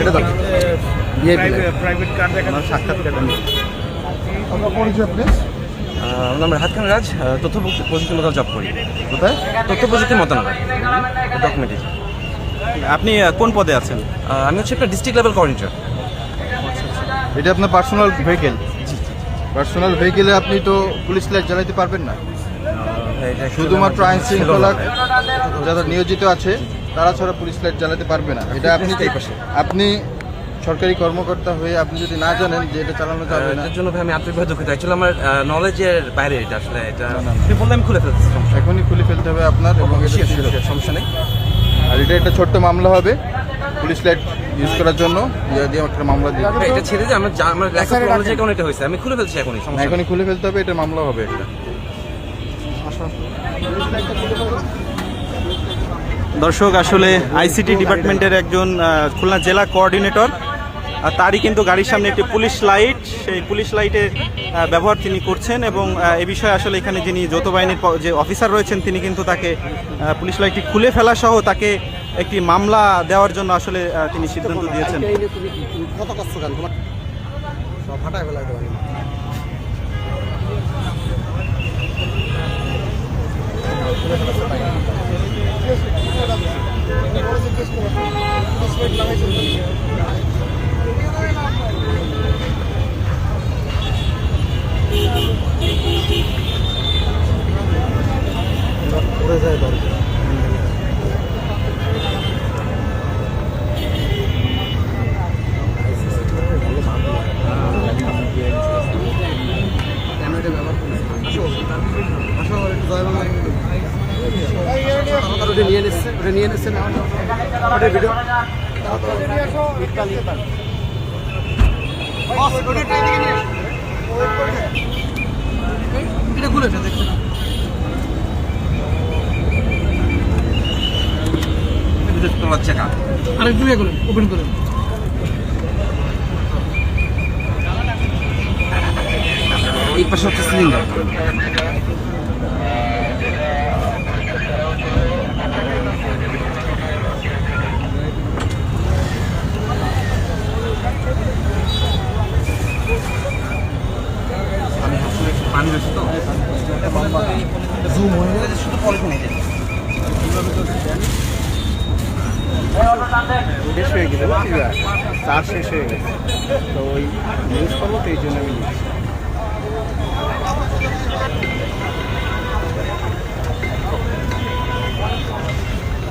এটা দাও private car দেখানো সাক্ষাৎকার। আপনার পরিচয় প্লিজ। আমার নাম রাহাত খান রাজ, তথ্য প্রযুক্তি মন্ত্রণালয় জব করি। কোথায়? তথ্য প্রযুক্তি মন্ত্রণালয় ডকুমেন্টারি। আপনি কোন পদে আছেন? আমি হচ্ছে একটা ডিস্ট্রিক্ট লেভেল কোঅর্ডিনেটর। এটা আপনার পার্সোনাল ভেহিকেল। পার্সোনাল ভেহিকেলে আপনি তো পুলিশ লাইট জ্বালাইতে পারবেন না। শুধুমাত্র আইন শৃঙ্খলা যারা নিয়োজিত আছে তারা ছাড়া পুলিশ লাইট জ্বালাতে পারবে না। এটা আপনি সরকারি কর্মকর্তা হয়ে আপনি যদি না জানেন যে এটা চালানো যাবে না, এর জন্য ভাই আমি আন্তরিকভাবে দুঃখিত। অ্যাকচুয়ালি আমার নলেজের বাইরে এটা আসলে এটা না। আপনি বললে আমি খুলে ফেলতেছি, এখনই খুলে ফেলতে হবে আপনার, এবং সমস্যা নেই। আর এটা একটা ছোট্ট মামলা হবে পুলিশ লাইট ইউজ করার জন্য, দিয়ে একটা মামলা দিয়ে এটা ছেড়ে যে আমার লেখাপড়া অনুযায়ী কেমন এটা হয়েছে, আমি খুলে ফেলছি এখনই, সমস্যা নেই। এখনই খুলে ফেলতে হবে, এটা মামলা হবে একটা। দর্শক, আসলে আইসিটি ডিপার্টমেন্টের একজন খুলনা জেলা কোঅর্ডিনেটর, আর তারই কিন্তু গাড়ির সামনে একটি পুলিশ লাইট, সেই পুলিশ লাইটের ব্যবহার তিনি করছেন, এবং এ বিষয়ে আসলে এখানে যিনি যৌথ বাহিনীর যে অফিসার রয়েছেন তিনি কিন্তু তাকে পুলিশ লাইটটি খুলে ফেলা সহ তাকে একটি মামলা দেওয়ার জন্য আসলে তিনি সিদ্ধান্ত দিয়েছেন। এই পাশে হচ্ছে সিলিন্ডার। পানি বেশি তো জুম হয়ে গেলে শুধু পলিথিন এই শেষ হয়ে গেছে, চার শেষ হয়ে গেছে, তো ওই নিউজ করবো তো এই জন্য আমি নিচ্ছি।